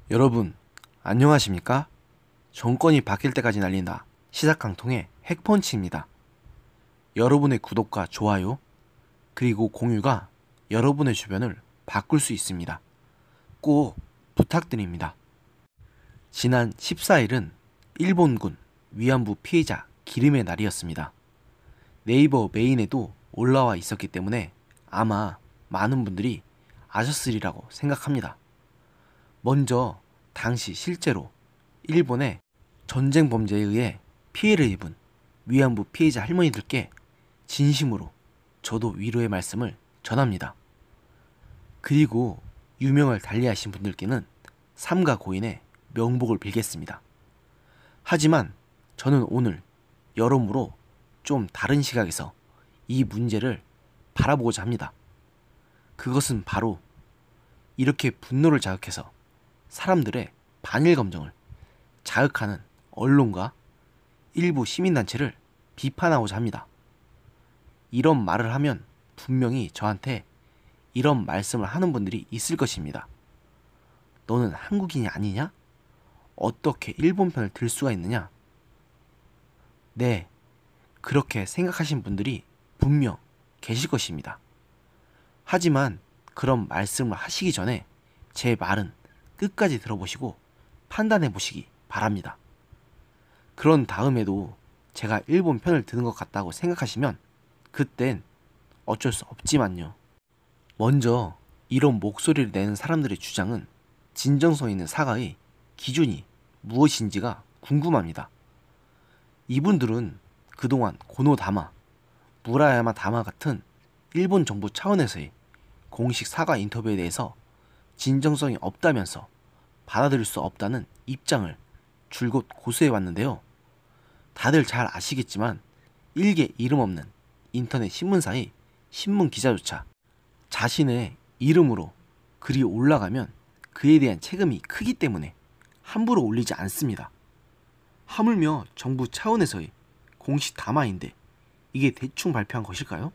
여러분, 안녕하십니까? 정권이 바뀔 때까지 날린다. 시사깡통의 핵펀치입니다. 여러분의 구독과 좋아요, 그리고 공유가 여러분의 주변을 바꿀 수 있습니다. 꼭 부탁드립니다. 지난 14일은 일본군 위안부 피해자 기림의 날이었습니다. 네이버 메인에도 올라와 있었기 때문에 아마 많은 분들이 아셨으리라고 생각합니다. 먼저 당시 실제로 일본의 전쟁 범죄에 의해 피해를 입은 위안부 피해자 할머니들께 진심으로 저도 위로의 말씀을 전합니다. 그리고 유명을 달리하신 분들께는 삼가 고인의 명복을 빌겠습니다. 하지만 저는 오늘 여러모로 좀 다른 시각에서 이 문제를 바라보고자 합니다. 그것은 바로 이렇게 분노를 자극해서 사람들의 반일 감정을 자극하는 언론과 일부 시민단체를 비판하고자 합니다. 이런 말을 하면 분명히 저한테 이런 말씀을 하는 분들이 있을 것입니다. 너는 한국인이 아니냐? 어떻게 일본 편을 들 수가 있느냐? 네, 그렇게 생각하신 분들이 분명 계실 것입니다. 하지만 그런 말씀을 하시기 전에 제 말은 끝까지 들어보시고 판단해 보시기 바랍니다. 그런 다음에도 제가 일본 편을 드는 것 같다고 생각하시면 그땐 어쩔 수 없지만요. 먼저 이런 목소리를 내는 사람들의 주장은 진정성 있는 사과의 기준이 무엇인지가 궁금합니다. 이분들은 그동안 고노다마, 무라야마 다마 같은 일본 정부 차원에서의 공식 사과 인터뷰에 대해서 진정성이 없다면서 받아들일 수 없다는 입장을 줄곧 고수해왔는데요. 다들 잘 아시겠지만 일개 이름 없는 인터넷 신문사의 신문 기자조차 자신의 이름으로 글이 올라가면 그에 대한 책임이 크기 때문에 함부로 올리지 않습니다. 하물며 정부 차원에서의 공식 담화인데 이게 대충 발표한 것일까요?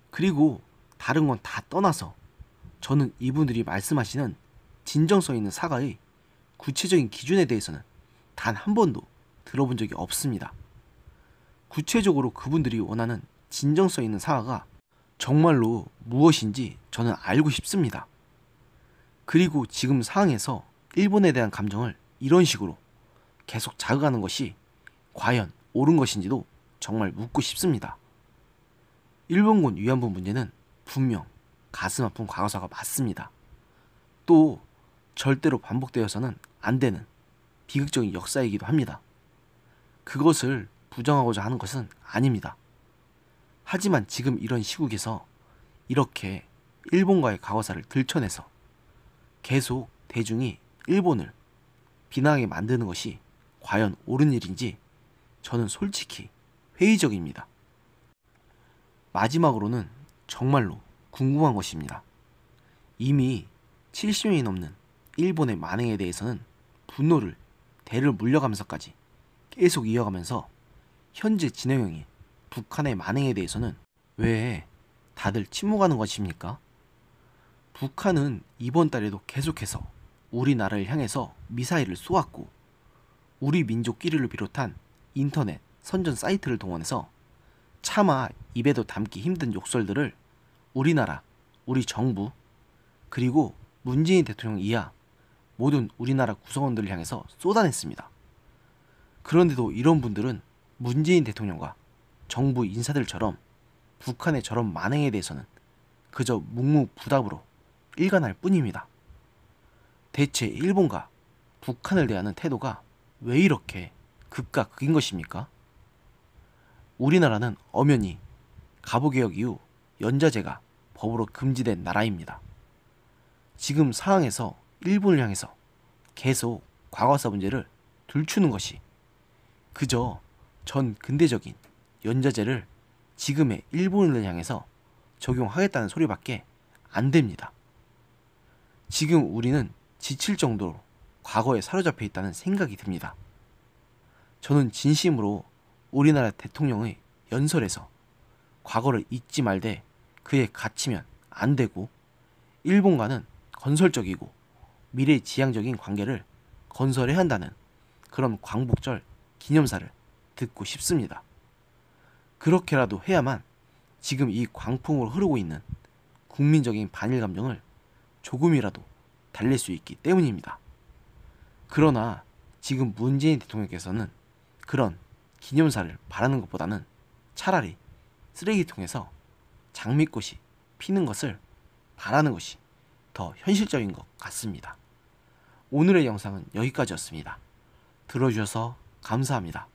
그리고 다른 건 다 떠나서 저는 이분들이 말씀하시는 진정성 있는 사과의 구체적인 기준에 대해서는 단 한 번도 들어본 적이 없습니다. 구체적으로 그분들이 원하는 진정성 있는 사과가 정말로 무엇인지 저는 알고 싶습니다. 그리고 지금 상황에서 일본에 대한 감정을 이런 식으로 계속 자극하는 것이 과연 옳은 것인지도 정말 묻고 싶습니다. 일본군 위안부 문제는 분명 가슴 아픈 과거사가 맞습니다. 또 절대로 반복되어서는 안 되는 비극적인 역사이기도 합니다. 그것을 부정하고자 하는 것은 아닙니다. 하지만 지금 이런 시국에서 이렇게 일본과의 과거사를 들춰내서 계속 대중이 일본을 비난하게 만드는 것이 과연 옳은 일인지 저는 솔직히 회의적입니다. 마지막으로는 정말로 궁금한 것입니다. 이미 70년이 넘는 일본의 만행에 대해서는 분노를 대를 물려가면서까지 계속 이어가면서 현재 진행형인 북한의 만행에 대해서는 왜 다들 침묵하는 것입니까? 북한은 이번 달에도 계속해서 우리나라를 향해서 미사일을 쏘았고 우리 민족끼리를 비롯한 인터넷 선전 사이트를 동원해서 차마 입에도 담기 힘든 욕설들을 우리나라, 우리 정부, 그리고 문재인 대통령 이하 모든 우리나라 구성원들을 향해서 쏟아냈습니다. 그런데도 이런 분들은 문재인 대통령과 정부 인사들처럼 북한의 저런 만행에 대해서는 그저 묵묵부답으로 일관할 뿐입니다. 대체 일본과 북한을 대하는 태도가 왜 이렇게 극과 극인 것입니까? 우리나라는 엄연히 갑오개혁 이후 연좌제가 법으로 금지된 나라입니다. 지금 상황에서 일본을 향해서 계속 과거사 문제를 들추는 것이 그저 전 근대적인 연좌제를 지금의 일본을 향해서 적용하겠다는 소리밖에 안 됩니다. 지금 우리는 지칠 정도로 과거에 사로잡혀 있다는 생각이 듭니다. 저는 진심으로 우리나라 대통령의 연설에서 과거를 잊지 말되 그에 갇히면 안 되고 일본과는 건설적이고 미래지향적인 관계를 건설해야 한다는 그런 광복절 기념사를 듣고 싶습니다. 그렇게라도 해야만 지금 이 광풍으로 흐르고 있는 국민적인 반일 감정을 조금이라도 달랠 수 있기 때문입니다. 그러나 지금 문재인 대통령께서는 그런 기념사를 바라는 것보다는 차라리 쓰레기통에서 장미꽃이 피는 것을 바라는 것이 더 현실적인 것 같습니다. 오늘의 영상은 여기까지였습니다. 들어주셔서 감사합니다.